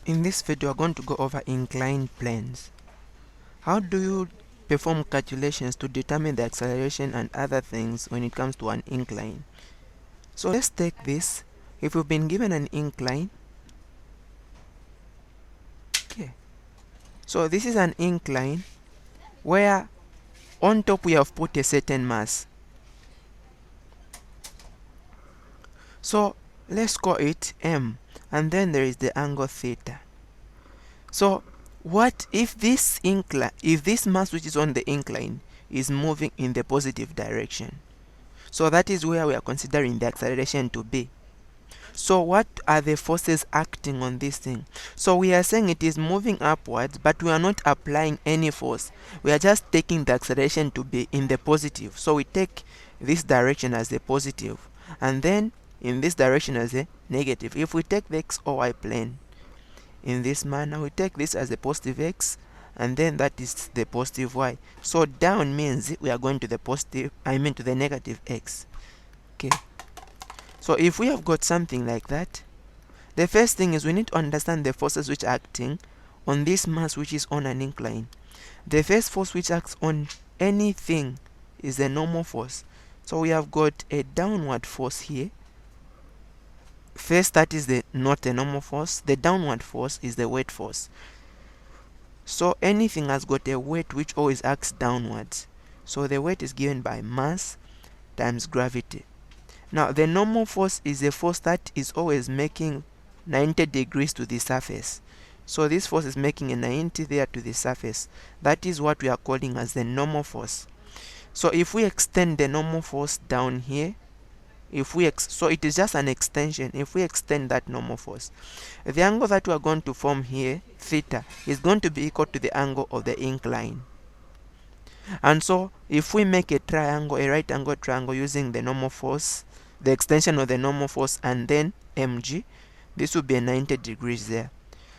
In this video, we're going to go over inclined planes. How do you perform calculations to determine the acceleration and other things when it comes to an incline? So let's take this. If we've been given an incline, okay. So this is an incline where on top we have put a certain mass. So let's call it M, and then there is the angle theta. So what if this mass which is on the incline is moving in the positive direction? So that is where we are considering the acceleration to be. So what are the forces acting on this thing? So we are saying it is moving upwards, but we are not applying any force. We are just taking the acceleration to be in the positive. So we take this direction as a positive, and then in this direction as a negative. If we take the x or y plane in this manner, we take this as a positive x, and then that is the positive y. So down means we are going to the to the negative x. Okay. So if we have got something like that, the first thing is we need to understand the forces which are acting on this mass which is on an incline. The first force which acts on anything is the normal force. So we have got a downward force here. First, that is not the normal force. The downward force is the weight force. So anything has got a weight which always acts downwards. So the weight is given by mass times gravity. Now the normal force is a force that is always making 90 degrees to the surface. So this force is making a 90 there to the surface. That is what we are calling as the normal force. So if we extend the normal force down here, so it is just an extension. If we extend that normal force, the angle that we are going to form here, theta, is going to be equal to the angle of the incline. And so if we make a triangle, a right angle triangle, using the normal force, the extension of the normal force, and then mg, this will be a 90 degrees there.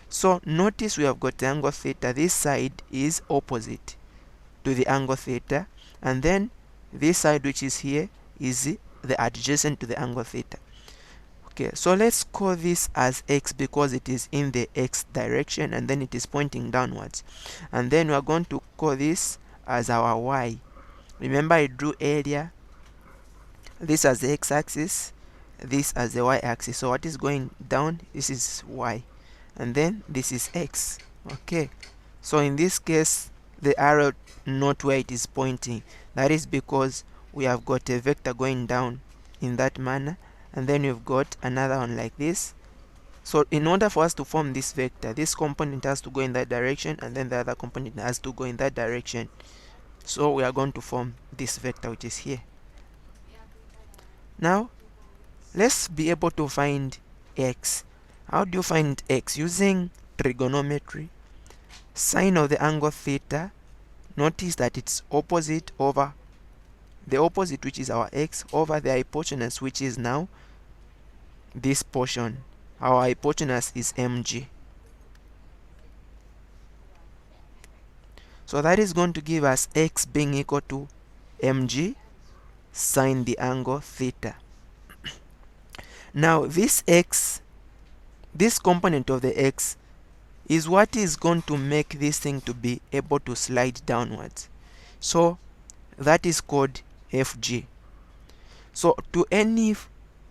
So notice we have got the angle theta. This side is opposite to the angle theta, and then this side which is here is the adjacent to the angle theta. Okay, so let's call this as x because it is in the x direction and then it is pointing downwards. And then we are going to call this as our y. Remember I drew earlier this as the x-axis, this as the y-axis. So what is going down, this is y, and then this is x. Okay, so in this case the arrow not where it is pointing. That is because we have got a vector going down in that manner, and then we've got another one like this. So in order for us to form this vector, this component has to go in that direction, and then the other component has to go in that direction. So we are going to form this vector which is here. Now let's be able to find x. How do you find x? Using trigonometry. Sine of the angle theta, notice that it's opposite over the opposite, which is our x, over the hypotenuse, which is now this portion. Our hypotenuse is mg. So that is going to give us x being equal to mg sine the angle theta. Now this x, this component of the x, is what is going to make this thing to be able to slide downwards. So that is called Fg. So to any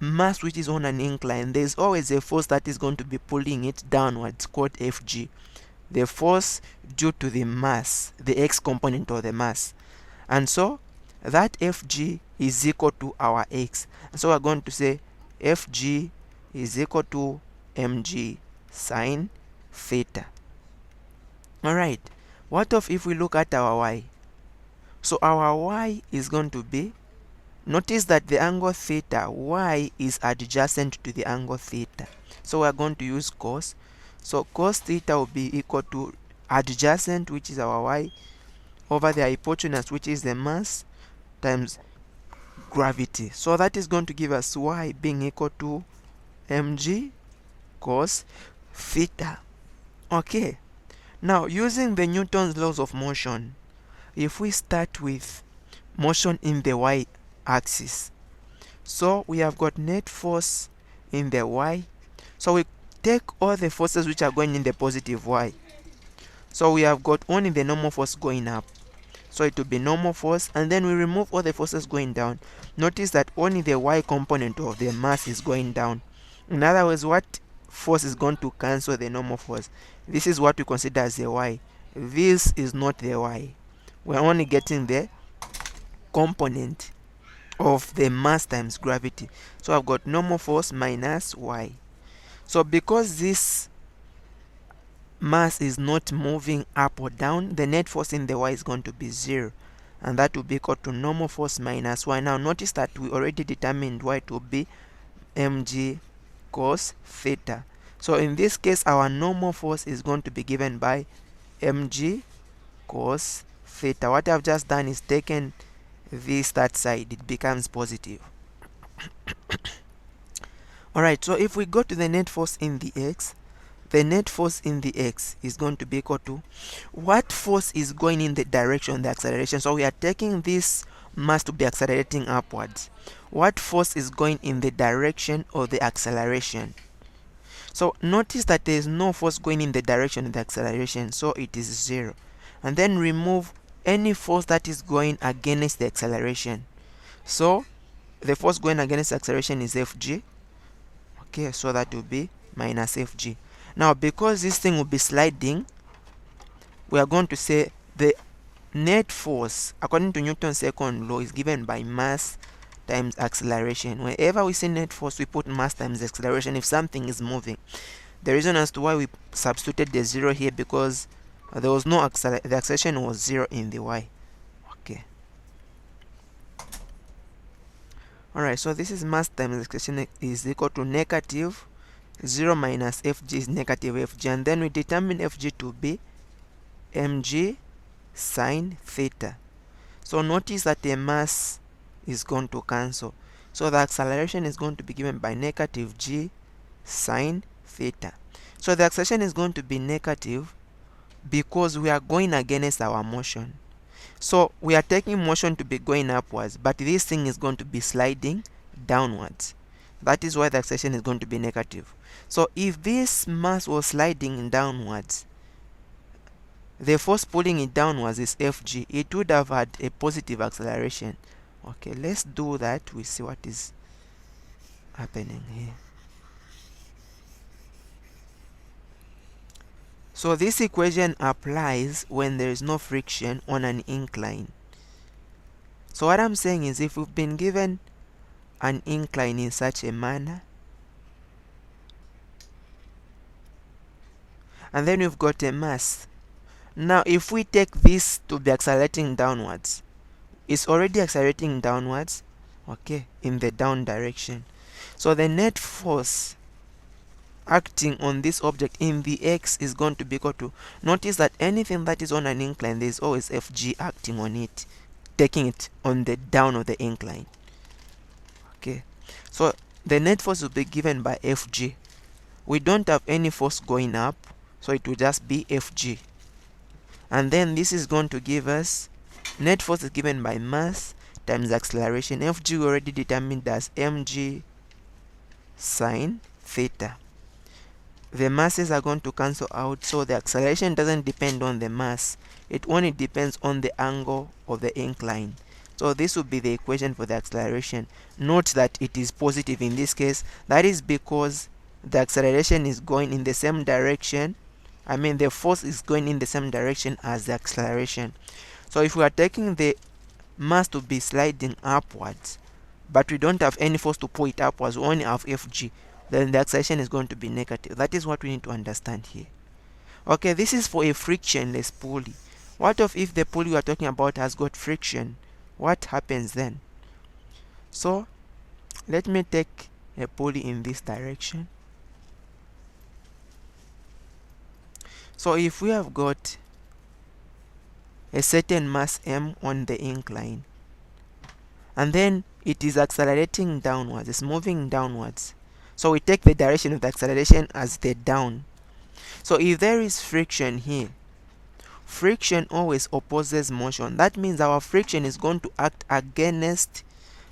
mass which is on an incline, there is always a force that is going to be pulling it downwards, called Fg. The force due to the mass, the x component of the mass. And so that Fg is equal to our x. And so we're going to say Fg is equal to mg sine theta. Alright, what if we look at our y? So our y is going to be, notice that the angle theta, y is adjacent to the angle theta. So we are going to use cos. So cos theta will be equal to adjacent, which is our y, over the hypotenuse, which is the mass, times gravity. So that is going to give us y being equal to mg cos theta. Okay, now using the Newton's laws of motion, if we start with motion in the y-axis, so we have got net force in the y. So we take all the forces which are going in the positive y. So we have got only the normal force going up. So it will be normal force, and then we remove all the forces going down. Notice that only the y component of the mass is going down. In other words, what force is going to cancel the normal force? This is what we consider as the y. This is not the y. We're only getting the component of the mass times gravity. So I've got normal force minus y. So because this mass is not moving up or down, the net force in the y is going to be 0, and that will be equal to normal force minus y. Now notice that we already determined y to be mg cos theta. So in this case, our normal force is going to be given by mg cos theta. What I've just done is taken this that side, it becomes positive. Alright, so if we go to the net force in the x, the net force in the x is going to be equal to what force is going in the direction of the acceleration. So we are taking this mass to be accelerating upwards. What force is going in the direction of the acceleration? So notice that there is no force going in the direction of the acceleration, so it is 0. And then remove any force that is going against the acceleration. So the force going against the acceleration is Fg. Okay, so that will be minus Fg. Now because this thing will be sliding, we are going to say the net force according to Newton's second law is given by mass times acceleration. Whenever we see net force, we put mass times acceleration if something is moving. The reason as to why we substituted the 0 here, because there was no the acceleration was 0 in the y. Okay. Alright, so this is mass times acceleration is equal to negative 0 minus Fg is negative Fg, and then we determine Fg to be mg sine theta. So notice that the mass is going to cancel. So the acceleration is going to be given by negative g sine theta. So the acceleration is going to be negative because we are going against our motion. So we are taking motion to be going upwards, but this thing is going to be sliding downwards. That is why the acceleration is going to be negative. So if this mass was sliding downwards, the force pulling it downwards is Fg. It would have had a positive acceleration. Okay, let's do that. We see what is happening here. So this equation applies when there is no friction on an incline. So what I'm saying is, if we've been given an incline in such a manner, and then we've got a mass. Now if we take this to be accelerating downwards, it's already accelerating downwards, okay, in the down direction. So the net force acting on this object in the x is going to be equal to, notice that anything that is on an incline, there is always Fg acting on it, taking it on the down of the incline. Okay, so the net force will be given by Fg. We don't have any force going up, so it will just be Fg. And then this is going to give us net force is given by mass times acceleration. Fg we already determined as mg sine theta. The masses are going to cancel out, so the acceleration doesn't depend on the mass, it only depends on the angle of the incline. So this will be the equation for the acceleration. Note that it is positive in this case. That is because the acceleration is going in the same direction. I mean, the force is going in the same direction as the acceleration. So if we are taking the mass to be sliding upwards, but we don't have any force to pull it upwards, we only have Fg, then the acceleration is going to be negative. That is what we need to understand here. Okay, this is for a frictionless pulley. What if the pulley we are talking about has got friction? What happens then? So let me take a pulley in this direction. So if we have got a certain mass m on the incline, and then it is accelerating downwards, it's moving downwards, so we take the direction of the acceleration as the down. So if there is friction here, friction always opposes motion. That means our friction is going to act against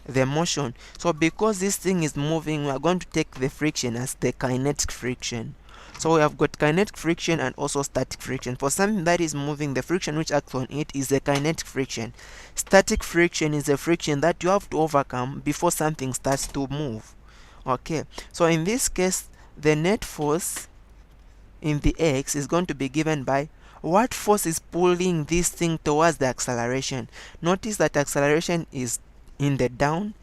the motion. So because this thing is moving, we are going to take the friction as the kinetic friction. So we have got kinetic friction and also static friction. For something that is moving, the friction which acts on it is the kinetic friction. Static friction is a friction that you have to overcome before something starts to move. Okay, so in this case, the net force in the x is going to be given by what force is pulling this thing towards the acceleration. Notice that acceleration is in the down.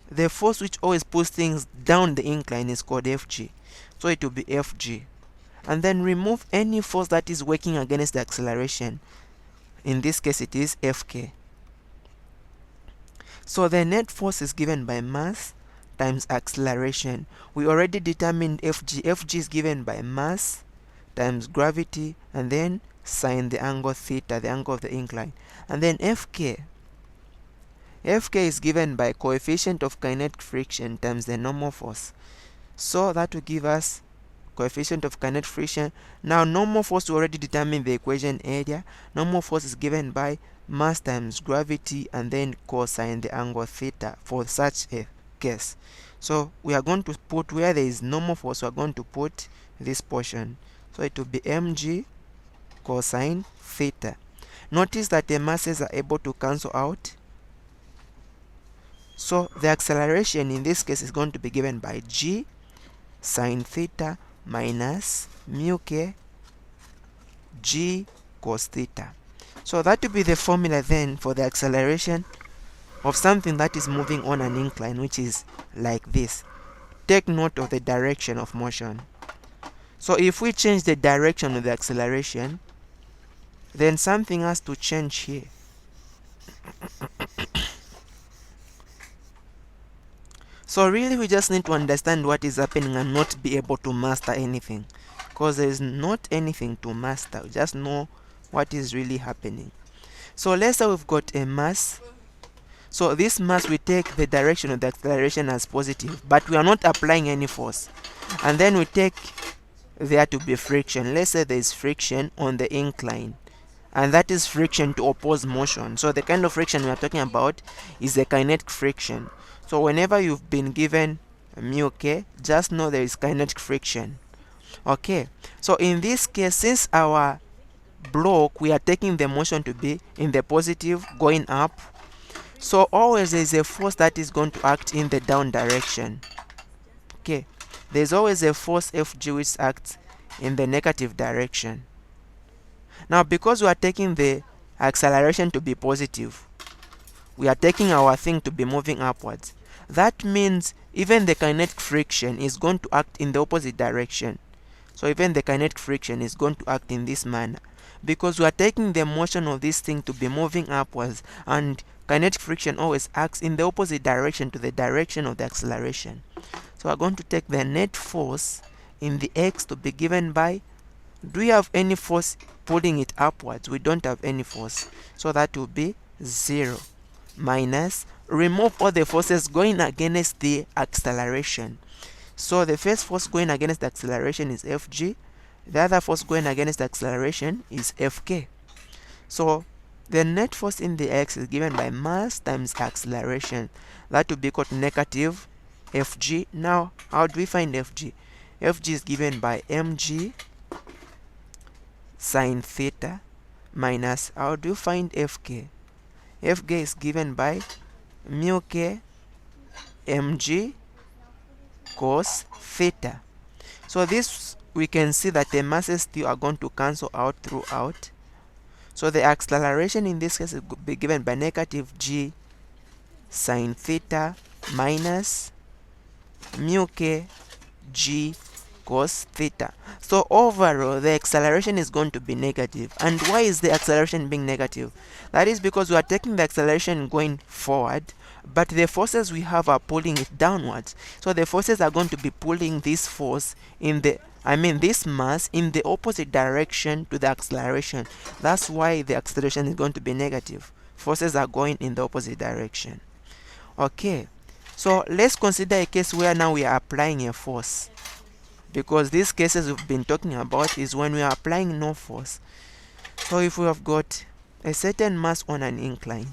The force which always pulls things down the incline is called Fg. So it will be Fg. And then remove any force that is working against the acceleration. In this case, it is Fk. So the net force is given by mass times acceleration. We already determined Fg. Fg is given by mass times gravity and then sine the angle theta, the angle of the incline. And then Fk. Fk is given by coefficient of kinetic friction times the normal force. So that will give us coefficient of kinetic friction. Now normal force, we already determined the equation earlier. Normal force is given by mass times gravity and then cosine the angle theta for such a case. So we are going to put, where there is normal force, we are going to put this portion. So it will be mg cosine theta. Notice that the masses are able to cancel out. So the acceleration in this case is going to be given by g sine theta minus mu k g cos theta. So that will be the formula then for the acceleration of something that is moving on an incline, which is like this. Take note of the direction of motion. So if we change the direction of the acceleration, then something has to change here. So really we just need to understand what is happening and not be able to master anything, because there is not anything to master. We just know what is really happening. So let's say we've got a mass. So this mass, we take the direction of the acceleration as positive, but we are not applying any force. And then we take there to be friction. Let's say there is friction on the incline, and that is friction to oppose motion. So the kind of friction we are talking about is the kinetic friction. So whenever you've been given mu k, just know there is kinetic friction. Okay, so in this case, since our block, we are taking the motion to be in the positive, going up, so always there is a force that is going to act in the down direction. Okay, there's always a force Fg which acts in the negative direction. Now because we are taking the acceleration to be positive, we are taking our thing to be moving upwards. That means even the kinetic friction is going to act in the opposite direction. So even the kinetic friction is going to act in this manner, because we are taking the motion of this thing to be moving upwards, and kinetic friction always acts in the opposite direction to the direction of the acceleration. So we are going to take the net force in the x to be given by, do we have any force pulling it upwards? We don't have any force, so that will be 0 minus, remove all the forces going against the acceleration. So the first force going against the acceleration is Fg, the other force going against the acceleration is Fk. So the net force in the x is given by mass times acceleration. That will be equal to negative Fg. Now how do we find Fg? Fg is given by mg sine theta minus, how do you find Fk? Fk is given by mu k mg cos theta. So this, we can see that the masses still are going to cancel out throughout. So the acceleration in this case will be given by negative g sine theta minus mu k g cos theta. So overall the acceleration is going to be negative. And why is the acceleration being negative? That is because we are taking the acceleration going forward, but the forces we have are pulling it downwards. So the forces are going to be pulling this force in the, this mass in the opposite direction to the acceleration. That's why the acceleration is going to be negative. Forces are going in the opposite direction. Okay, so let's consider a case where now we are applying a force, because these cases we've been talking about is when we are applying no force. So if we have got a certain mass on an incline,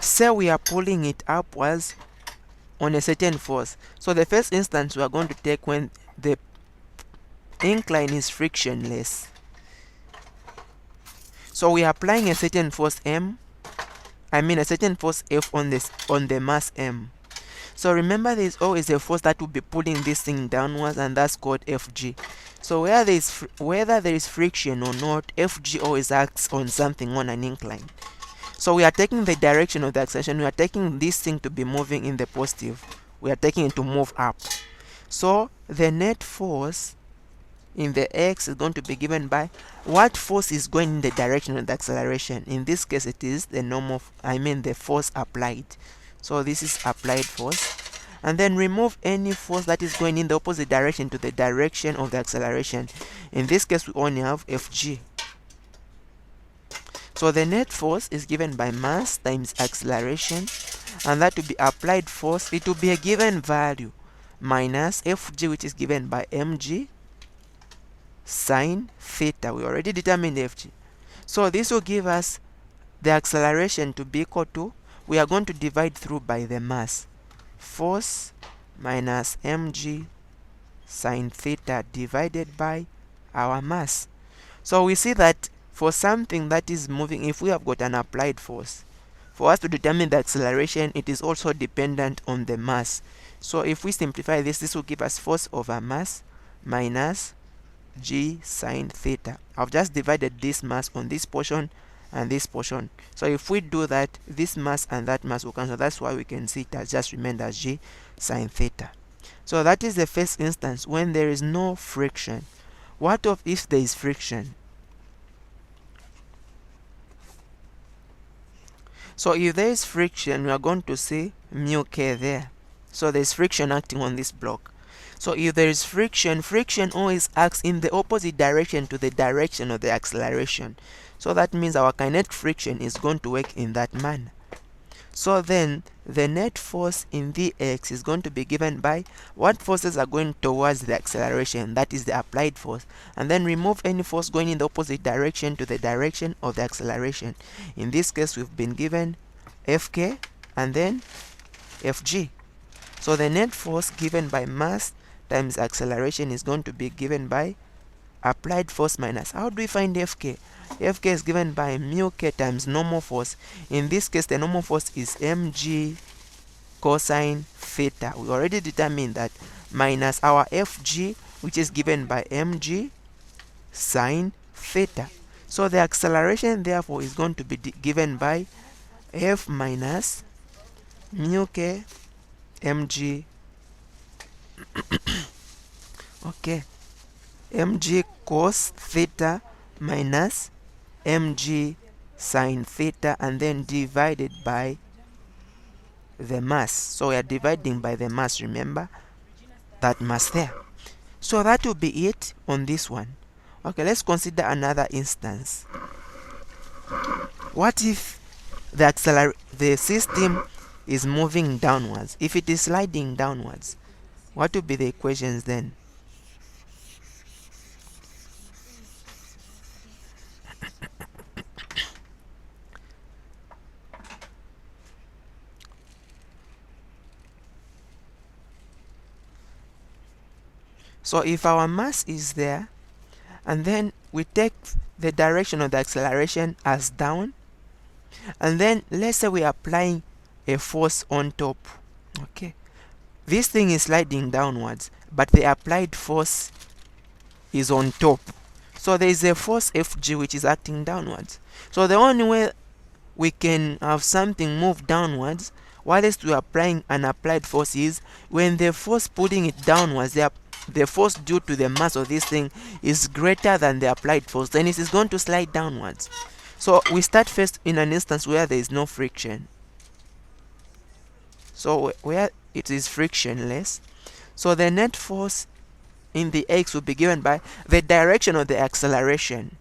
say we are pulling it upwards on a certain force. So the first instance we are going to take when the incline is frictionless. So we are applying a certain force a certain force F on the mass M. So remember, there is always a force that will be pulling this thing downwards, and that's called Fg. So whether there is friction or not, Fg always acts on something on an incline. So we are taking the direction of the acceleration. We are taking this thing to be moving in the positive. We are taking it to move up. So the net force in the x is going to be given by what force is going in the direction of the acceleration. In this case, it is the the force applied. So this is applied force. And then remove any force that is going in the opposite direction to the direction of the acceleration. In this case, we only have Fg. So the net force is given by mass times acceleration, and that will be applied force. It will be a given value minus Fg, which is given by mg sine theta. We already determined Fg. So this will give us the acceleration to be equal to, we are going to divide through by the mass. Force minus mg sine theta divided by our mass. So we see that for something that is moving, if we have got an applied force, for us to determine the acceleration, it is also dependent on the mass. So if we simplify this will give us force over mass minus g sine theta. I've just divided this mass on this portion and this portion. So if we do that, this mass and that mass will cancel. That's why we can see it has just remained as g sine theta. So that is the first instance when there is no friction. What of if there is friction? So if there is friction, we are going to see mu k there. So there is friction acting on this block. So if there is friction, friction always acts in the opposite direction to the direction of the acceleration. So that means our kinetic friction is going to work in that manner. So then the net force in Vx is going to be given by what forces are going towards the acceleration, that is the applied force, and then remove any force going in the opposite direction to the direction of the acceleration. In this case, we've been given Fk and then Fg. So the net force given by mass times acceleration is going to be given by applied force minus. How do we find Fk? Fk is given by mu k times normal force. In this case, the normal force is mg cosine theta. We already determined that, minus our Fg, which is given by mg sine theta. So the acceleration therefore is going to be given by F minus mu k mg okay, mg cos theta minus mg sine theta, and then divided by the mass. So we are dividing by the mass, remember that mass there. So that will be it on this one. Okay, let's consider another instance. What if the system is moving downwards? If it is sliding downwards, what will be the equations then? So if our mass is there, and then we take the direction of the acceleration as down, and then let's say we are applying a force on top. Okay, this thing is sliding downwards, but the applied force is on top. So there is a force Fg which is acting downwards. So the only way we can have something move downwards whilst we are applying an applied force is when the force pulling it downwards, the force due to the mass of this thing is greater than the applied force, then it is going to slide downwards. So we start first in an instance where there is no friction. So where it is frictionless, so the net force in the x will be given by the direction of the acceleration.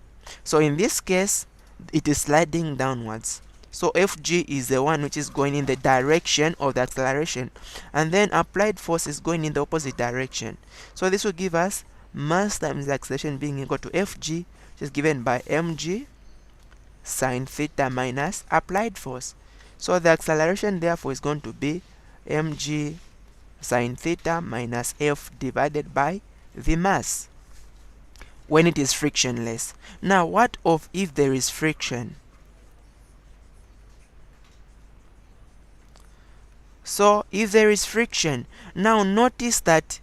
So in this case, it is sliding downwards. So Fg is the one which is going in the direction of the acceleration, and then applied force is going in the opposite direction. So this will give us mass times the acceleration being equal to Fg, which is given by mg sine theta minus applied force. So the acceleration therefore is going to be mg sine theta minus F divided by the mass when it is frictionless. Now, what of if there is friction? So, if there is friction, now notice that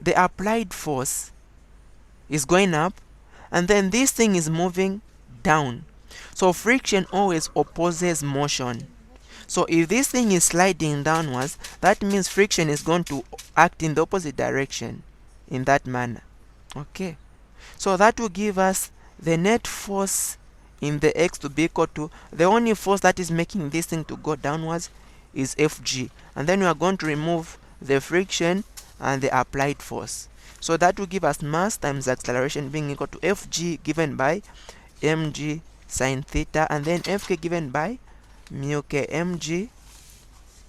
the applied force is going up, and then this thing is moving down. So, friction always opposes motion. So, if this thing is sliding downwards, that means friction is going to act in the opposite direction in that manner. Okay. So, that will give us the net force in the x to be equal to the only force that is making this thing to go downwards is Fg, and then we are going to remove the friction and the applied force. So that will give us mass times acceleration being equal to Fg given by mg sine theta, and then Fk given by mu k mg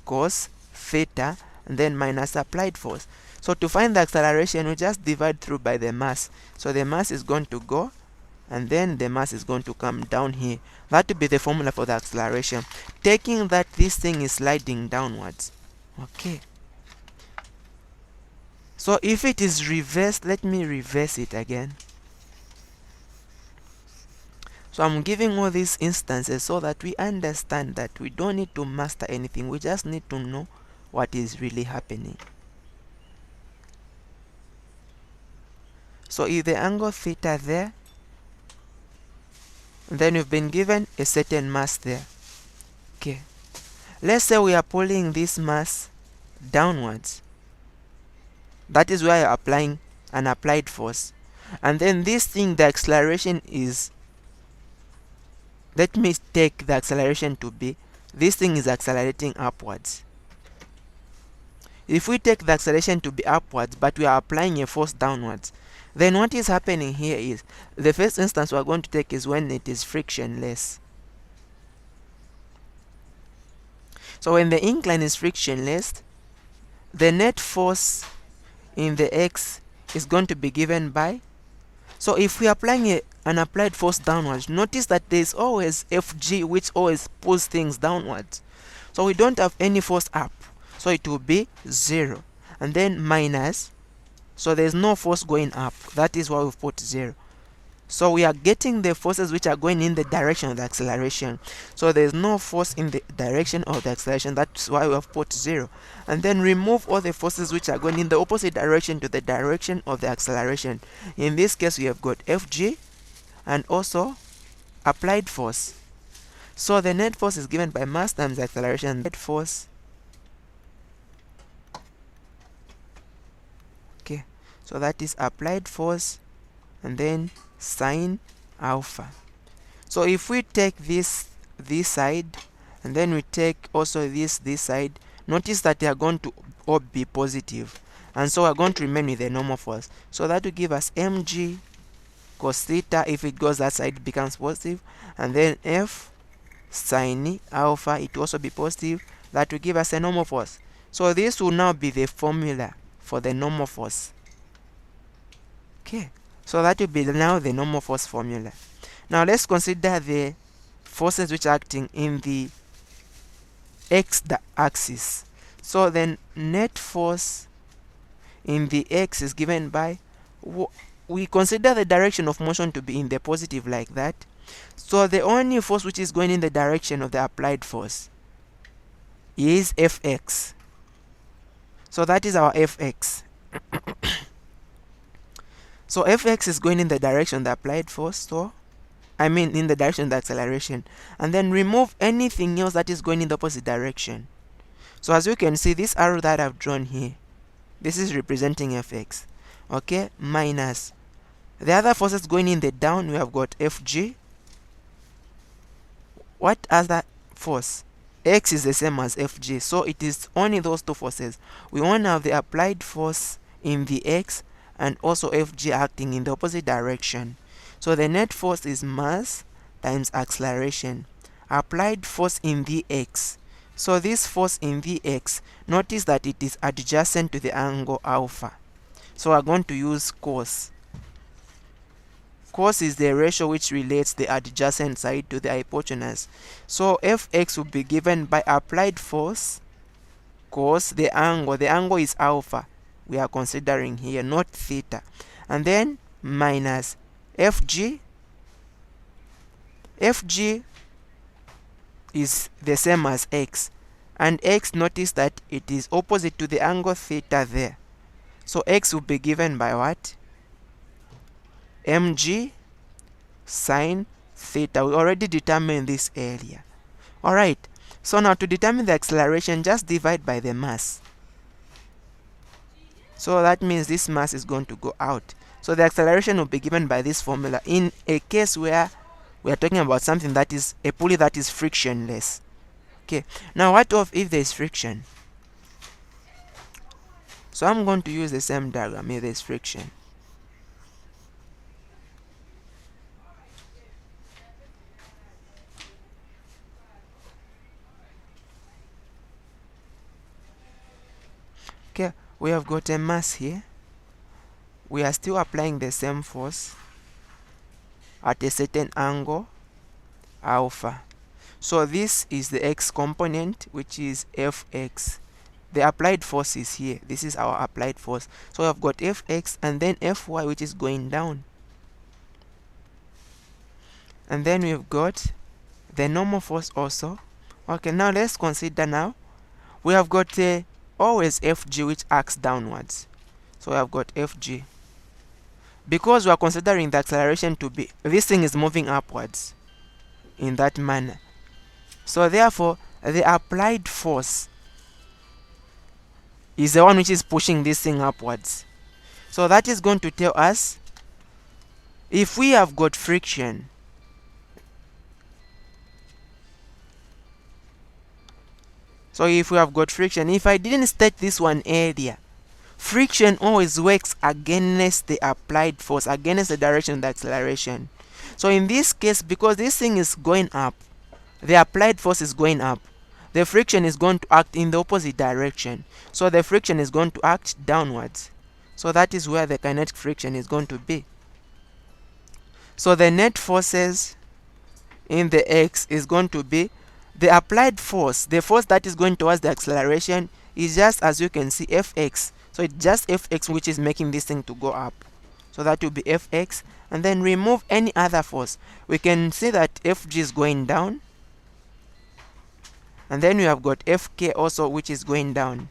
cos theta, and then minus applied force. So to find the acceleration, we just divide through by the mass. So the mass is going to go, and then the mass is going to come down here. That will be the formula for the acceleration, taking that this thing is sliding downwards. Okay. So if it is reversed, let me reverse it again. So I'm giving all these instances so that we understand that we don't need to master anything. We just need to know what is really happening. So if the angle theta there, then we've been given a certain mass there. Okay. Let's say we are pulling this mass downwards. That is why you're applying an applied force. And then this thing, the acceleration is, let me take the acceleration to be, this thing is accelerating upwards. If we take the acceleration to be upwards, but we are applying a force downwards, then what is happening here is, the first instance we are going to take is when it is frictionless. So when the incline is frictionless, the net force in the x is going to be given by, so if we are applying an applied force downwards, notice that there is always Fg which always pulls things downwards. So we don't have any force up, so it will be 0, and then minus, so there is no force going up, that is why we've put 0. So we are getting the forces which are going in the direction of the acceleration. So there is no force in the direction of the acceleration, that's why we have put 0. And then remove all the forces which are going in the opposite direction to the direction of the acceleration. In this case we have got Fg and also applied force. So the net force is given by mass times acceleration. Net force, okay, so that is applied force and then sine alpha. So if we take this side, and then we take also this side, notice that they are going to all be positive, and so we are going to remain with the normal force. So that will give us mg cos theta. If it goes that side, it becomes positive, and then F sine alpha, it will also be positive. That will give us a normal force. So this will now be the formula for the normal force. Okay, so that will be now the normal force formula. Now let's consider the forces which are acting in the x axis. So then net force in the x is given by, we consider the direction of motion to be in the positive like that. So the only force which is going in the direction of the applied force is Fx. So that is our Fx. So Fx is going in the direction of the applied force, so I mean in the direction of the acceleration, and then remove anything else that is going in the opposite direction. So as you can see, this arrow that I've drawn here, this is representing Fx, okay, minus the other forces going in the down. We have got Fg. What other force? X is the same as Fg, so it is only those two forces. We want to have the applied force in the x and also Fg acting in the opposite direction. So the net force is mass times acceleration. Applied force in the x. So this force in the x, notice that it is adjacent to the angle alpha. So we're going to use cos. Cos is the ratio which relates the adjacent side to the hypotenuse. So Fx will be given by applied force cos the angle is alpha we are considering here, not theta, and then minus fg. Fg is the same as x, and x, notice that it is opposite to the angle theta there, so x will be given by what? Mg sine theta. We already determined this earlier. Alright, so now to determine the acceleration, just divide by the mass. So that means this mass is going to go out. So the acceleration will be given by this formula in a case where we are talking about something that is a pulley that is frictionless. Okay, now what if there is friction? So I'm going to use the same diagram if there is friction. Okay, we have got a mass here. We are still applying the same force at a certain angle alpha. So this is the x component, which is fx. The applied force is here. This is our applied force. So we have got fx and then fy, which is going down. And then we've got the normal force also. Okay, now let's consider now. We have got always fg, which acts downwards. So we have got fg. Because we are considering the acceleration to be, this thing is moving upwards in that manner. So therefore, the applied force is the one which is pushing this thing upwards. So that is going to tell us if we have got friction, so if we have got friction, if I didn't state this one earlier, friction always works against the applied force, against the direction of the acceleration. So in this case, because this thing is going up, the applied force is going up, the friction is going to act in the opposite direction. So the friction is going to act downwards. So that is where the kinetic friction is going to be. So the net forces in the x is going to be the applied force, the force that is going towards the acceleration, is just, as you can see, fx. So it's just fx which is making this thing to go up. So that will be fx, and then remove any other force. We can see that fg is going down, and then we have got fk also, which is going down.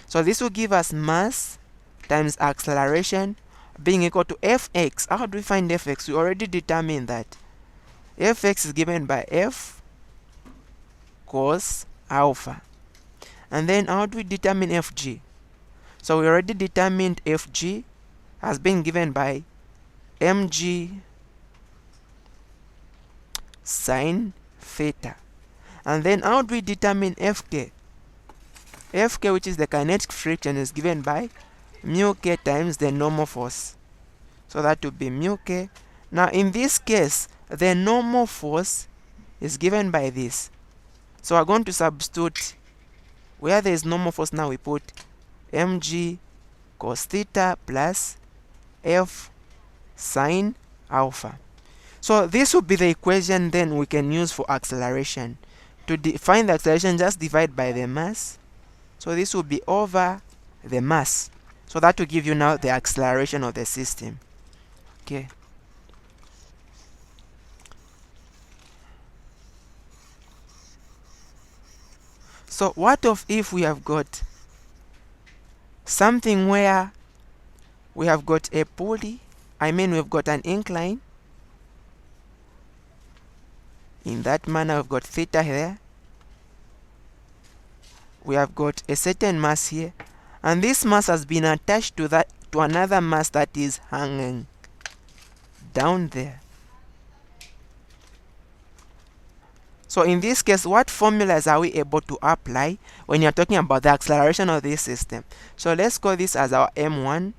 So this will give us mass times acceleration being equal to fx. How do we find fx? We already determined that fx is given by f cos alpha. And then how do we determine fg? So we already determined fg has been given by mg sine theta. And then how do we determine fk? Fk, which is the kinetic friction, is given by mu k times the normal force. So that would be mu k. Now in this case, the normal force is given by this. So we're going to substitute where there is normal force. Now we put mg cos theta plus f sine alpha. So this will be the equation then we can use for acceleration. To find the acceleration, just divide by the mass. So this will be over the mass. So that will give you now the acceleration of the system. Okay. So what if we have got something where we have got a pulley, we've got an incline. In that manner, we've got theta here. We have got a certain mass here, and this mass has been attached to another mass that is hanging down there. So in this case, what formulas are we able to apply when you're talking about the acceleration of this system? So let's call this as our m1.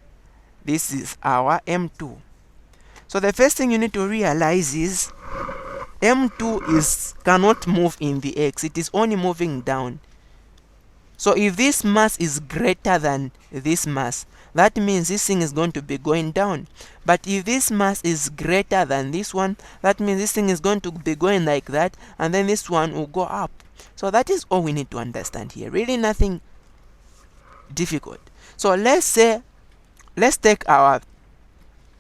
This is our m2. So the first thing you need to realize is m2 cannot move in the x. It is only moving down. So if this mass is greater than this mass, that means this thing is going to be going down. But if this mass is greater than this one, that means this thing is going to be going like that, and then this one will go up. So that is all we need to understand here. Really nothing difficult. So let's take our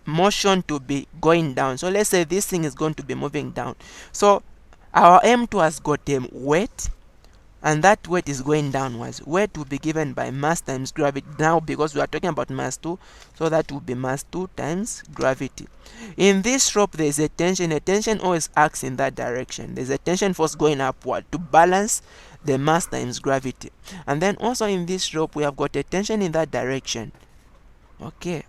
motion to be going down. So let's say this thing is going to be moving down. So our M2 has got a weight, and that weight is going downwards. Weight will be given by mass times gravity. Now, because we are talking about mass 2, so that will be mass 2 times gravity. In this rope, there is a tension. A tension always acts in that direction. There's a tension force going upward to balance the mass times gravity. And then also in this rope, we have got a tension in that direction. Okay.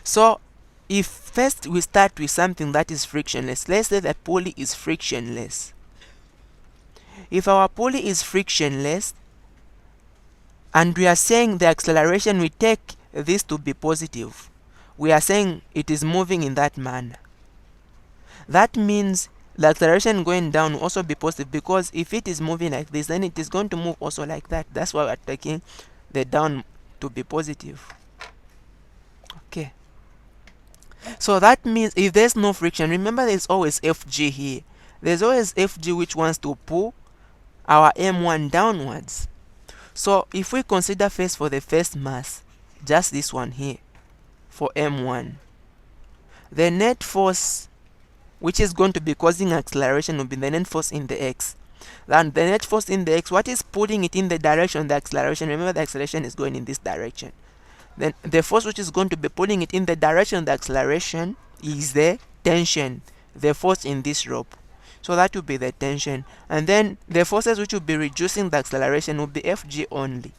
So if first we start with something that is frictionless, let's say the pulley is frictionless. If our pulley is frictionless and we are saying the acceleration, we take this to be positive, we are saying it is moving in that manner. That means the acceleration going down will also be positive, because if it is moving like this, then it is going to move also like that. That's why we are taking the down to be positive. Okay. So that means if there's no friction, remember there's always Fg here. There's always Fg which wants to pull our M1 downwards. So if we consider first for the first mass, just this one here, for M1, the net force which is going to be causing acceleration will be the net force in the x. And the net force in the x, what is pulling it in the direction of the acceleration? Remember, the acceleration is going in this direction. Then the force which is going to be pulling it in the direction of the acceleration is the tension, the force in this rope. So that will be the tension. And then the forces which will be reducing the acceleration will be Fg only.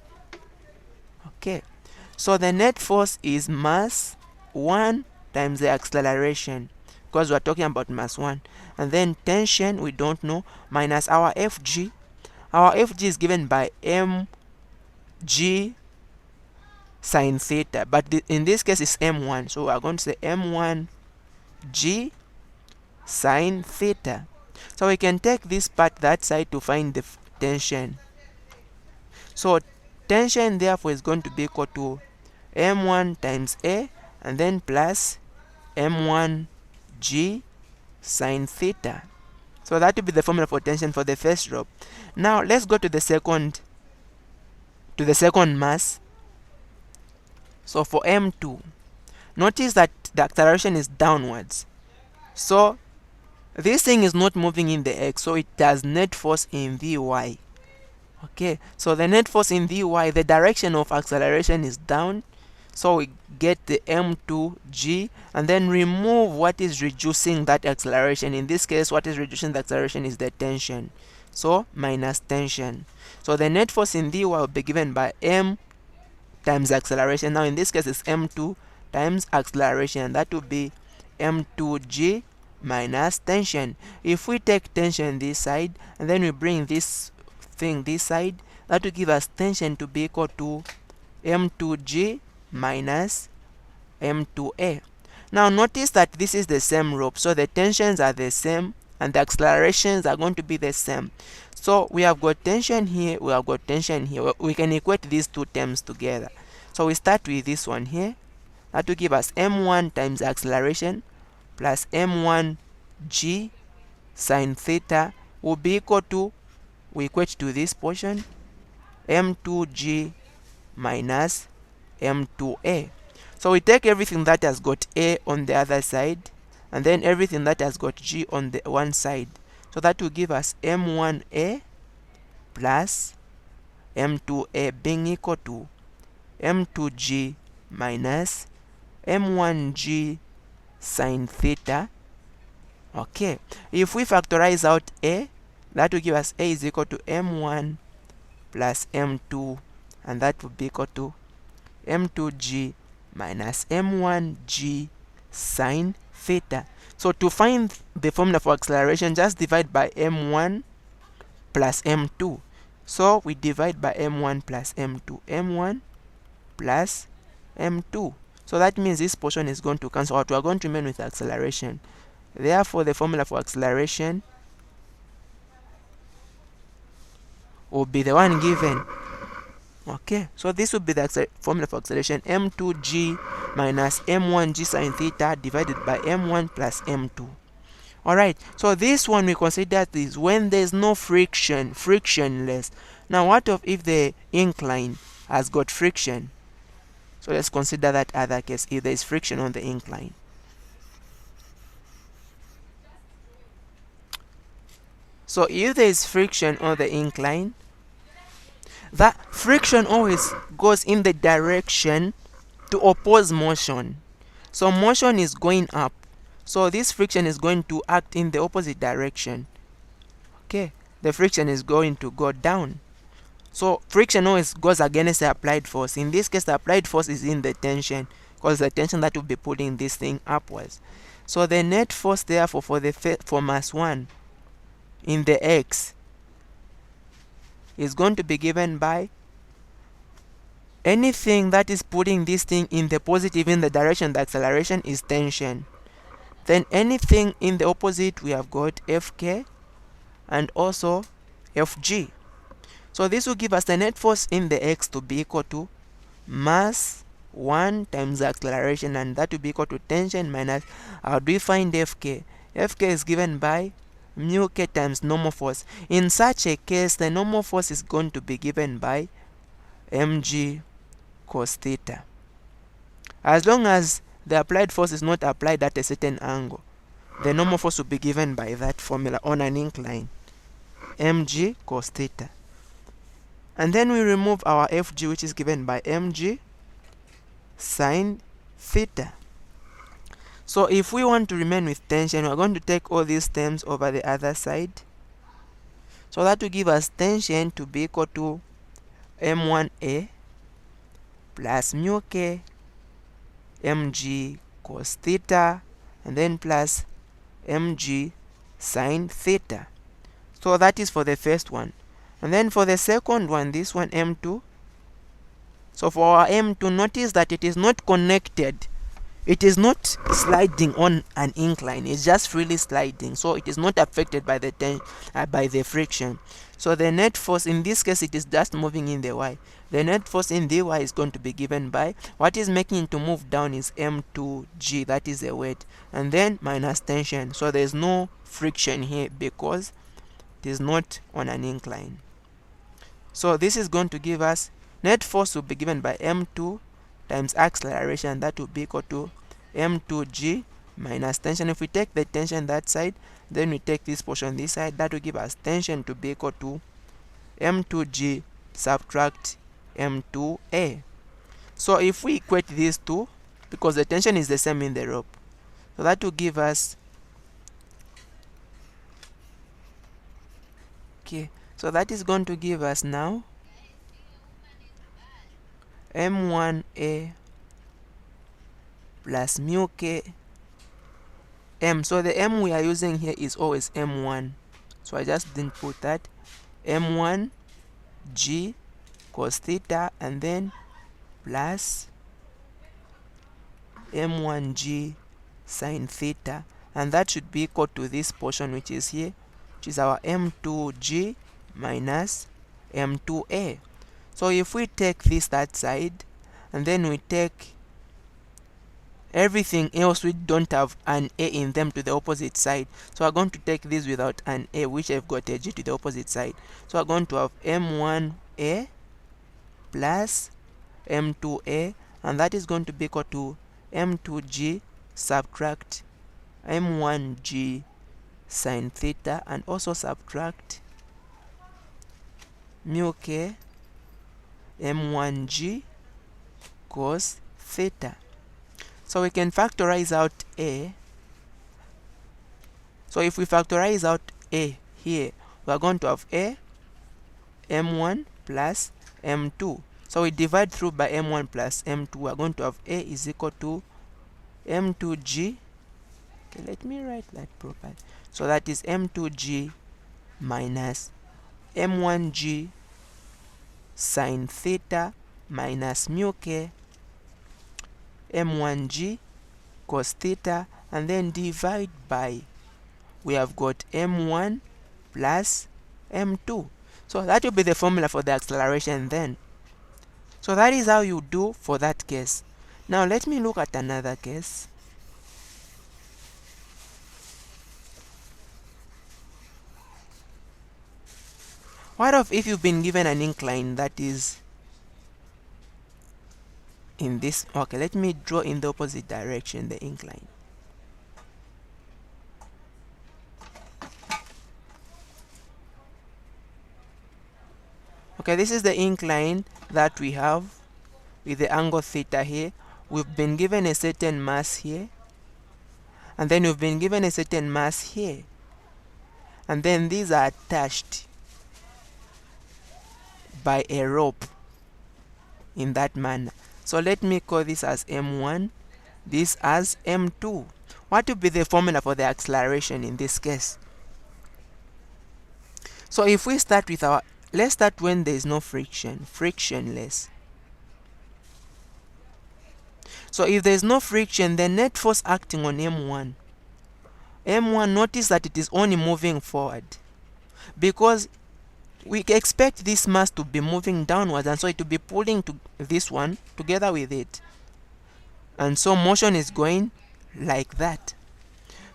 Okay. So the net force is mass 1 times the acceleration, because we are talking about mass 1. And then tension, we don't know, minus our Fg. Our Fg is given by mg sine theta, but in this case it's m1, so we are going to say m1 g sine theta. So we can take this part that side to find the tension. So tension therefore is going to be equal to m1 times a, and then plus m1 g sine theta. So that will be the formula for tension for the first rope. Now let's go to the second mass. So for M2, notice that the acceleration is downwards. So this thing is not moving in the x, so it has net force in Vy. Okay, so the net force in Vy, the direction of acceleration is down. So we get the M2g, and then remove what is reducing that acceleration. In this case, what is reducing the acceleration is the tension. So minus tension. So the net force in Vy will be given by m times acceleration. Now in this case it's m2 times acceleration, that will be m2g minus tension. If we take tension this side and then we bring this thing this side, that will give us tension to be equal to m2g minus m2a. Now notice that this is the same rope, so the tensions are the same and the accelerations are going to be the same. So we have got tension here, we have got tension here. We can equate these two terms together. So we start with this one here. That will give us m1 times acceleration plus m1 g sine theta will be equal to, we equate to this portion, m2g minus m2a. So we take everything that has got a on the other side, and then everything that has got g on the one side. So that will give us m1a plus m2a being equal to m2g minus m1g sine theta. Okay, if we factorize out a, that will give us a is equal to m1 plus m2, and that will be equal to m2g minus m1g sine theta. So to find the formula for acceleration, just divide by m1 plus m2. So we divide by m1 plus m2, m1 plus m2. So that means this portion is going to cancel out. We are going to remain with acceleration. Therefore, the formula for acceleration will be the one given. Okay, so this will be the formula for acceleration: m2g minus m1g sine theta divided by m1 plus m2. Alright, so this one we consider this when there's no friction, frictionless. Now what if the incline has got friction? So let's consider that other case, if there is friction on the incline. So if there is friction on the incline, that friction always goes in the direction to oppose motion. So motion is going up, so this friction is going to act in the opposite direction. Okay, the friction is going to go down. So friction always goes against the applied force. In this case, the applied force is in the tension, because the tension that will be pulling this thing upwards. So the net force therefore for mass 1 in the x is going to be given by anything that is putting this thing in the positive, in the direction the acceleration is tension. Then anything in the opposite, we have got Fk and also Fg. So this will give us the net force in the x to be equal to mass 1 times the acceleration, and that will be equal to tension minus, how do we find Fk? Fk is given by mu k times normal force. In such a case, the normal force is going to be given by mg cos theta. As long as the applied force is not applied at a certain angle, the normal force will be given by that formula on an incline, mg cos theta. And then we remove our Fg, which is given by mg sine theta. So if we want to remain with tension, we're going to take all these terms over the other side. So that will give us tension to be equal to m1a plus mu k mg cos theta, and then plus mg sine theta. So that is for the first one. And then for the second one, this one m2. So for our m2, notice that it is not connected. It is not sliding on an incline. It's just freely sliding. So it is not affected by the friction. So the net force in this case, it is just moving in the y. The net force in the y is going to be given by what is making it to move down is m2g, that is the weight, and then minus tension. So there is no friction here because it is not on an incline. So this is going to give us net force will be given by m2 times acceleration, that will be equal to m2g minus tension. If we take the tension that side, then we take this portion this side, that will give us tension to be equal to m2g subtract m2a. So if we equate these two, because the tension is the same in the rope, so that will give us, okay, so that is going to give us now m1a plus mu k m. So the m we are using here is always m1, so I just didn't put that, m1 g cos theta, and then plus m1g sine theta, and that should be equal to this portion which is here, which is our m2g minus m2a. So if we take this that side, and then we take everything else we don't have an a in them to the opposite side, so we're going to take this without an a, which I've got a g to the opposite side. So we're going to have m1a plus m2a, and that is going to be equal to m2g subtract m1g sine theta, and also subtract mu k m1g cos theta. So we can factorize out a. So if we factorize out a here, we are going to have a m1 plus m2. So we divide through by m1 plus m2. We are going to have a is equal to m2g. Okay, let me write that properly. So that is m2g minus m1g sine theta minus mu k m1g cos theta, and then divide by, we have got m1 plus m2. So that will be the formula for the acceleration then. So that is how you do for that case. Now let me look at another case. What if you've been given an incline that is in this? Okay, let me draw in the opposite direction the incline. Okay, this is the incline that we have with the angle theta here. We've been given a certain mass here, and then we've been given a certain mass here, and then these are attached by a rope in that manner. So let me call this as m1, this as m2. What will be the formula for the acceleration in this case? So if we start with our, let's start when there is no friction, frictionless. So if there is no friction, the net force acting on m1, notice that it is only moving forward, because we expect this mass to be moving downwards, and so it will be pulling to this one together with it, and so motion is going like that.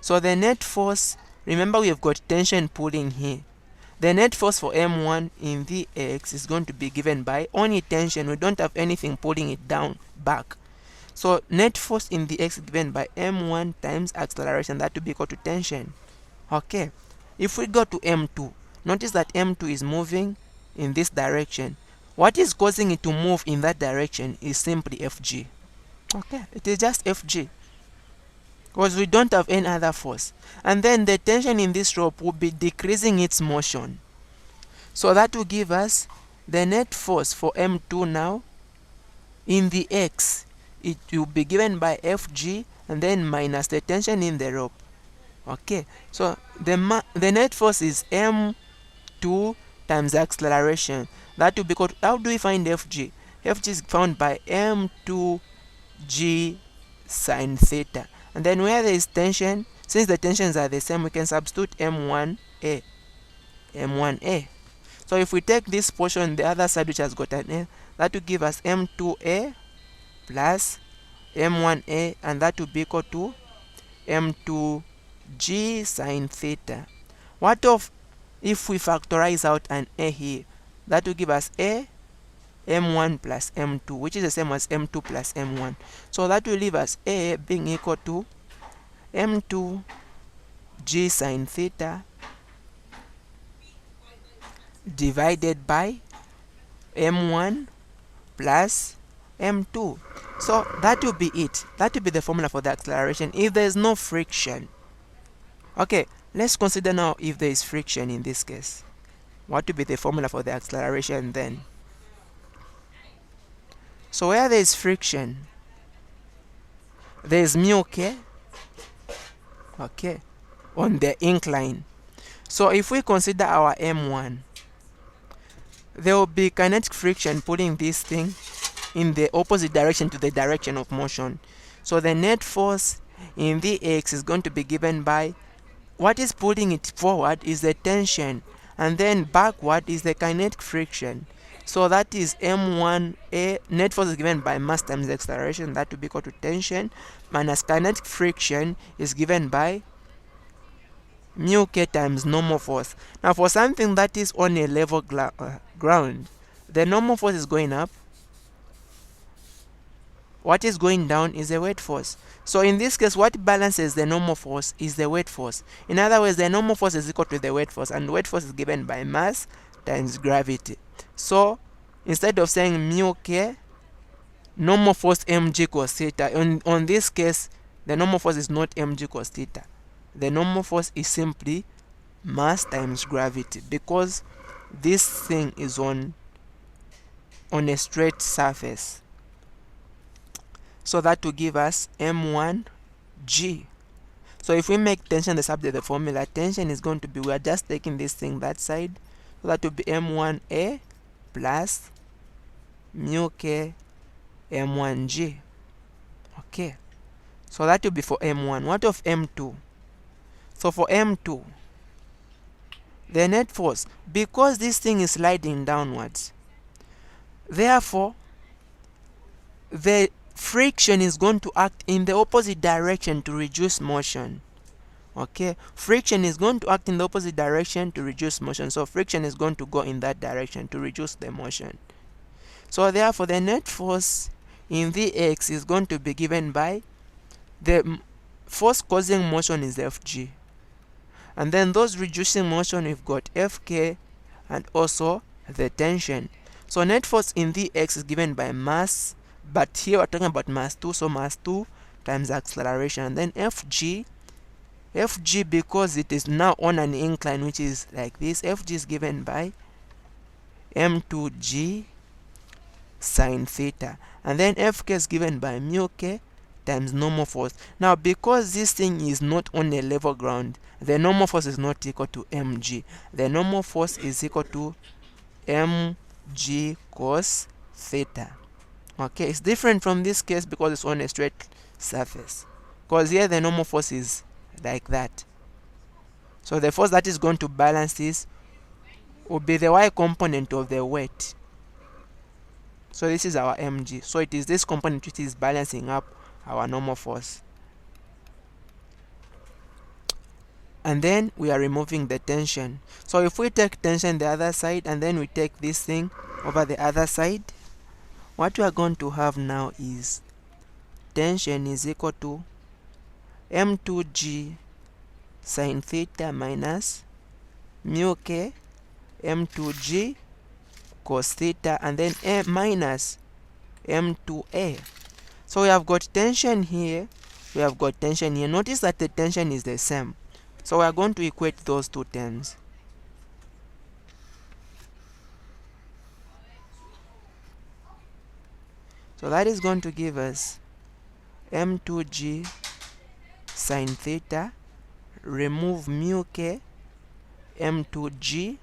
So the net force, remember we have got tension pulling here. The net force for m1 in the x is going to be given by only tension. We don't have anything pulling it down back. So net force in the x is given by m1 times acceleration, that will be equal to tension. Okay, if we go to m2, notice that m2 is moving in this direction. What is causing it to move in that direction is simply Fg. Okay, it is just Fg, because we don't have any other force. And then the tension in this rope will be decreasing its motion. So that will give us the net force for m2 now in the x. It will be given by Fg and then minus the tension in the rope. Okay, so the net force is m2 times acceleration. That will be called, how do we find Fg? Fg is found by m2g sine theta. And then where there is tension, since the tensions are the same, we can substitute m1a. So if we take this portion, the other side which has got an a, that will give us m2a plus m1a, and that will be equal to m2g sine theta. What of if we factorize out an a here? That will give us a m1 plus m2, which is the same as m2 plus m1. So that will leave us a being equal to m2 g sine theta divided by m1 plus m2. So that will be it. That will be the formula for the acceleration if there is no friction. Okay, let's consider now if there is friction in this case. What will be the formula for the acceleration then? So where there is friction, there is mu k, okay, on the incline. So if we consider our m1, there will be kinetic friction pulling this thing in the opposite direction to the direction of motion. So the net force in the x is going to be given by, what is pulling it forward is the tension, and then backward is the kinetic friction. So that is m1a, net force is given by mass times the acceleration, that will be equal to tension, minus kinetic friction is given by mu k times normal force. Now for something that is on a level ground, the normal force is going up, what is going down is the weight force. So in this case, what balances the normal force is the weight force. In other words, the normal force is equal to the weight force, and weight force is given by mass times gravity. So instead of saying mu k, normal force mg cos theta, on this case, the normal force is not mg cos theta. The normal force is simply mass times gravity, because this thing is on a straight surface. So that will give us m1g. So if we make tension the subject of the formula, tension is going to be, we are just taking this thing that side, so that will be m1a plus mu k m1g. Okay, so that will be for m1. What of m2? So for m2, the net force, because this thing is sliding downwards, therefore the friction is going to act in the opposite direction to reduce motion. Okay, friction is going to act in the opposite direction to reduce motion, so friction is going to go in that direction to reduce the motion. So therefore the net force in Vx is going to be given by the force causing motion is Fg, and then those reducing motion we've got Fk and also the tension. So net force in Vx is given by mass, but here we're talking about mass 2, so mass 2 times acceleration, and then Fg because it is now on an incline which is like this, Fg is given by m2g sine theta, and then Fk is given by mu k times normal force. Now because this thing is not on a level ground, the normal force is not equal to mg. The normal force is equal to mg cos theta. Okay, it's different from this case because it's on a straight surface, because here the normal force is like that. So the force that is going to balance this will be the y component of the weight. So this is our mg, so it is this component which is balancing up our normal force. And then we are removing the tension. So if we take tension the other side and then we take this thing over the other side, what we are going to have now is tension is equal to m2g sine theta minus mu k m2g cos theta, and then a minus m2a. So we have got tension here, we have got tension here. Notice that the tension is the same, so we are going to equate those two terms. So that is going to give us m2g sine theta, remove mu k m2g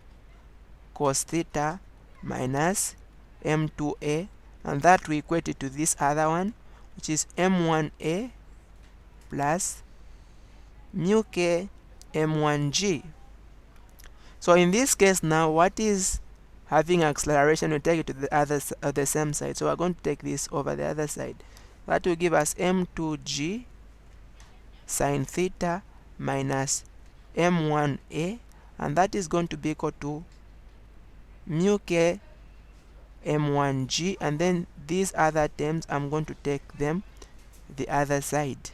cos theta minus m2a, and that we equate it to this other one, which is m1a plus mu k m1g. So in this case now, what is having acceleration, we take it to the other the same side. So we're going to take this over the other side. That will give us m2g sine theta minus m1a, and that is going to be equal to mu k m1g, and then these other terms I'm going to take them the other side.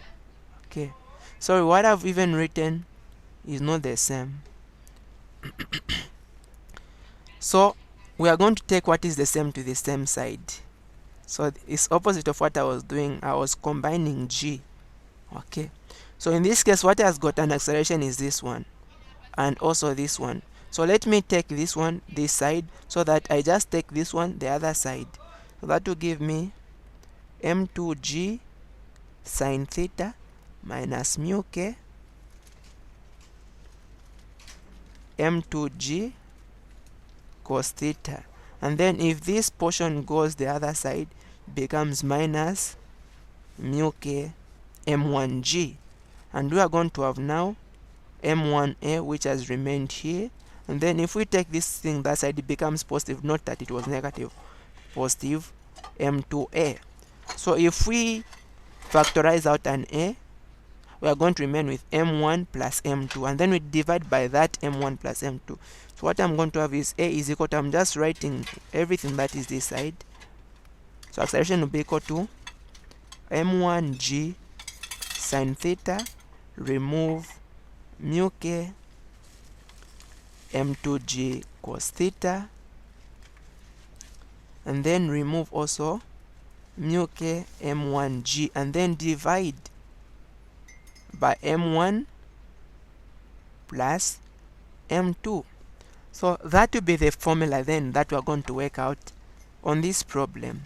Okay, so what I've even written is not the same. So we are going to take what is the same to the same side. So it's opposite of what I was doing. I was combining g. Okay, so in this case what has got an acceleration is this one and also this one. So let me take this one this side, so that I just take this one the other side. So that will give me m2g sine theta minus mu k m2g cos theta, and then if this portion goes the other side, becomes minus mu k m1g, and we are going to have now m1a which has remained here, and then if we take this thing that side, it becomes positive. Note that it was negative, positive m2a. So if we factorize out an a, we are going to remain with m1 plus m2, and then we divide by that m1 plus m2. So what I'm going to have is a is equal to, I'm just writing everything that is this side, so acceleration will be equal to m1g sine theta, remove mu k m2g cos theta, and then remove also mu k m1g, and then divide by m1 plus m2. So that will be the formula then that we are going to work out on this problem.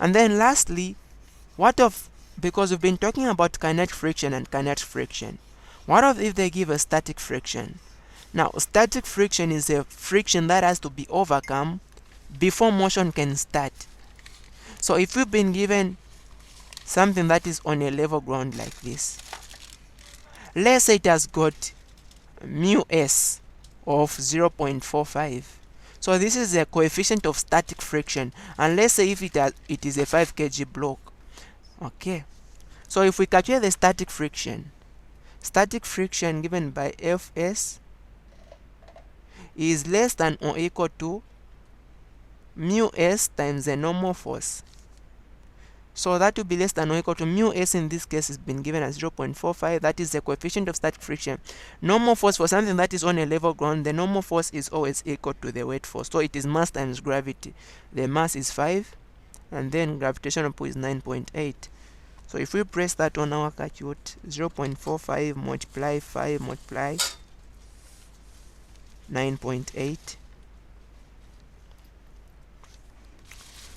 And then lastly, what of, because we've been talking about kinetic friction and kinetic friction, what of if they give a static friction? Now static friction is a friction that has to be overcome before motion can start. So if we've been given something that is on a level ground like this, let's say it has got mu s of 0.45. So this is the coefficient of static friction, and let's say if it is a 5 kg block. Okay, so if we calculate the static friction given by Fs is less than or equal to mu s times the normal force. So that will be less than or equal to mu s, in this case has been given as 0.45. That is the coefficient of static friction. Normal force for something that is on a level ground, the normal force is always equal to the weight force. So it is mass times gravity. The mass is 5 and then gravitational pull is 9.8. So if we press that on our calculator, 0.45 multiply 5 multiply 9.8.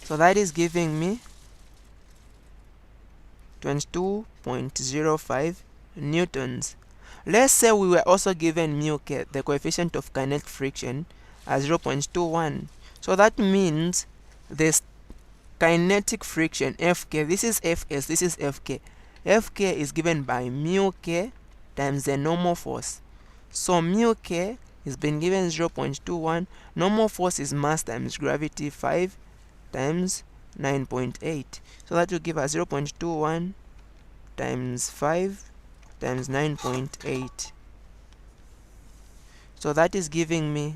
So that is giving me 22.05 newtons. Let's say we were also given mu k, the coefficient of kinetic friction, as 0.21. So that means the kinetic friction Fk, this is Fs, this is Fk. Fk is given by mu k times the normal force. So mu k is been given 0.21. Normal force is mass times gravity, 5 times 9.8. So that will give us 0.21 times 5 times 9.8. So that is giving me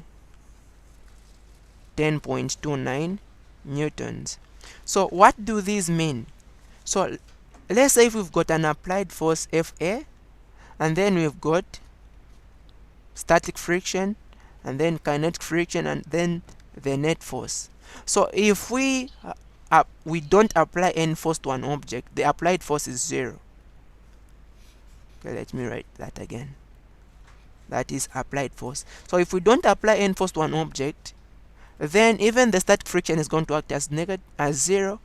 10.29 newtons. So what do these mean? So let's say if we've got an applied force Fa, and then we've got static friction, and then kinetic friction, and then the net force. So if we don't apply any force to an object, the applied force is 0. Okay, let me write that again. That is applied force. So if we don't apply any force to an object, then even the static friction is going to act as negative, as 0.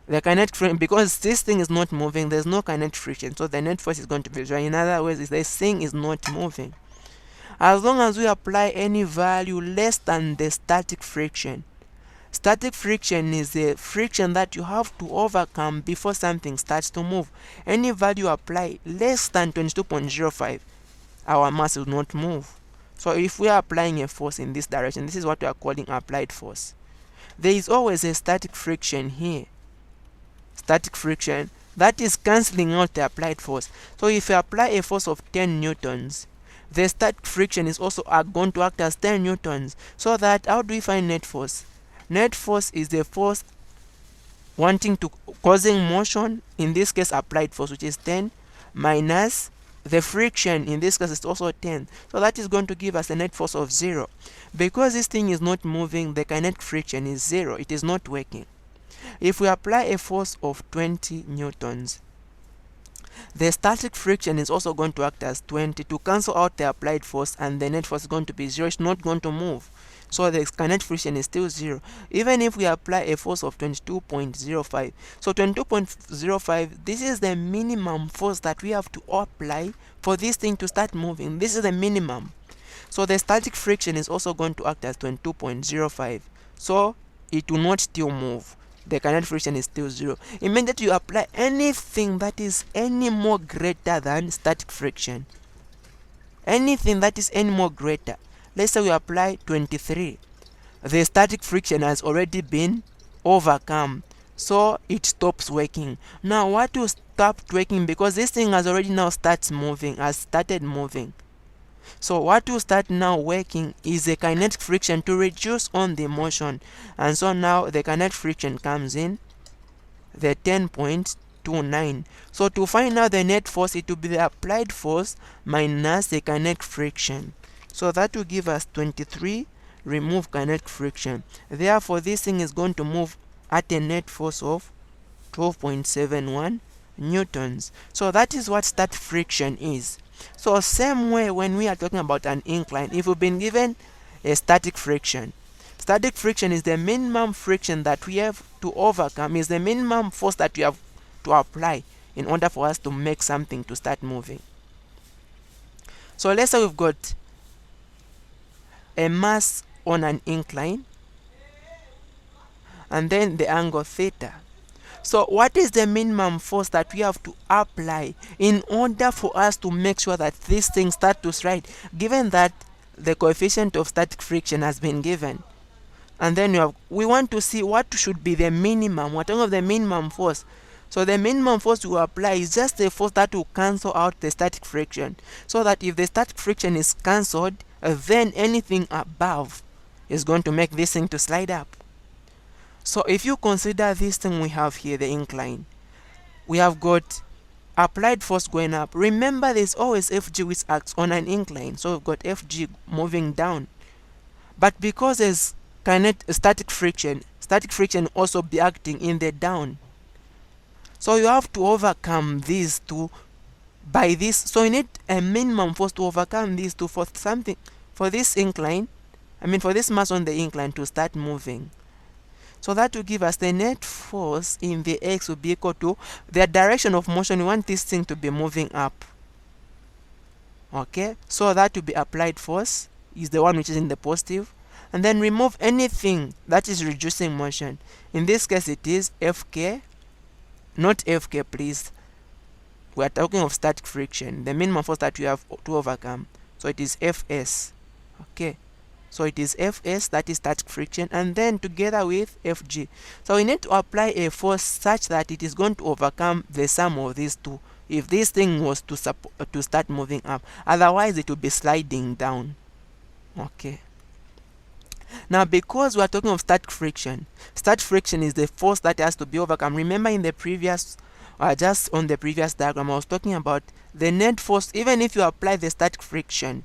The kinetic friction, because this thing is not moving, there's no kinetic friction, so the net force is going to be 0. In other words, this thing is not moving. As long as we apply any value less than the static friction. Static friction is the friction that you have to overcome before something starts to move. Any value apply less than 22.05, our mass will not move. So if we are applying a force in this direction, this is what we are calling applied force. There is always a static friction here. Static friction, that is cancelling out the applied force. So if you apply a force of 10 newtons, the static friction is also going to act as 10 newtons. So that, how do we find net force? Net force is the force causing motion, in this case applied force, which is 10, minus the friction, in this case is also 10. So that is going to give us a net force of 0. Because this thing is not moving, the kinetic friction is 0. It is not working. If we apply a force of 20 newtons, the static friction is also going to act as 20 to cancel out the applied force, and the net force is going to be 0. It's not going to move. So the kinetic friction is still 0. Even if we apply a force of 22.05. So 22.05, this is the minimum force that we have to apply for this thing to start moving. This is the minimum. So the static friction is also going to act as 22.05. So it will not still move. The kinetic friction is still 0. Immediately you apply anything that is any more greater than static friction. Anything that is any more greater. Let's say we apply 23. The static friction has already been overcome, so it stops working. Now what will stop working, because this thing has already now started moving. So what will start now working is the kinetic friction to reduce on the motion. And so now the kinetic friction comes in, the 10.29. So to find out the net force, it will be the applied force minus the kinetic friction. So that will give us 23, remove kinetic friction. Therefore, this thing is going to move at a net force of 12.71 newtons. So that is what static friction is. So same way when we are talking about an incline, if we've been given a static friction is the minimum friction that we have to overcome, is the minimum force that we have to apply in order for us to make something to start moving. So let's say we've got a mass on an incline, and then the angle theta. So what is the minimum force that we have to apply in order for us to make sure that this thing starts to slide, given that the coefficient of static friction has been given. And then we want to see what should be the minimum. We're talking of the minimum force. So the minimum force we apply is just a force that will cancel out the static friction. So that if the static friction is cancelled, then anything above is going to make this thing to slide up. So if you consider this thing we have here, the incline, we have got applied force going up. Remember, there's always Fg which acts on an incline. So we've got Fg moving down. But because there's static friction also be acting in the down. So you have to overcome these two by this. So you need a minimum force to overcome these two for this incline, for this mass on the incline to start moving. So that will give us the net force in the x will be equal to the direction of motion. We want this thing to be moving up. Okay, so that will be applied force is the one which is in the positive. And then remove anything that is reducing motion. In this case it is Fk, not Fk please. We are talking of static friction, the minimum force that we have to overcome. So it is Fs. Okay, so it is Fs, that is static friction, and then together with Fg. So we need to apply a force such that it is going to overcome the sum of these two if this thing was to start moving up. Otherwise it will be sliding down. Okay. Now, because we are talking of static friction is the force that has to be overcome. Remember in the previous, just on the previous diagram, I was talking about the net force. Even if you apply the static friction,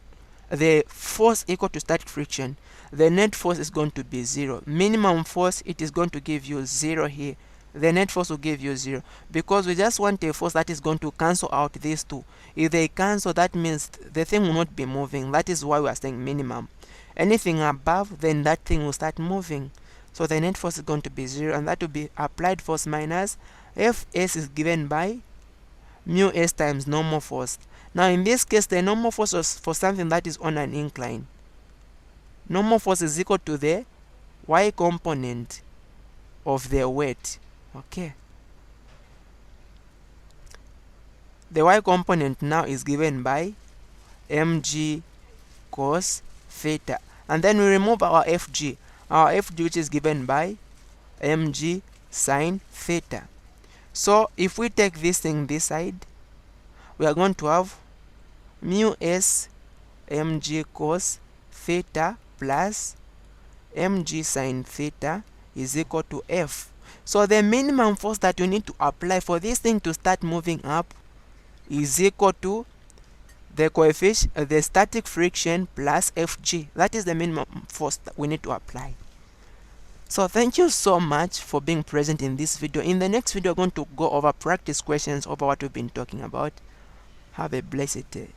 the force equal to static friction, the net force is going to be 0. Minimum force, it is going to give you 0 here. The net force will give you 0, because we just want a force that is going to cancel out these two. If they cancel, that means the thing will not be moving. That is why we are saying minimum. Anything above, then that thing will start moving. So the net force is going to be 0, and that will be applied force minus Fs is given by mu s times normal force. Now in this case, the normal force was for something that is on an incline. Normal force is equal to the y component of the weight. Okay. The y component now is given by mg cos theta, and then we remove our Fg, which is given by mg sine theta. So if we take this thing this side, we are going to have mu s mg cos theta plus mg sine theta is equal to F. So the minimum force that you need to apply for this thing to start moving up is equal to the coefficient, the static friction plus Fg. That is the minimum force that we need to apply. So thank you so much for being present in this video. In the next video, we're going to go over practice questions over what we've been talking about. Have a blessed day.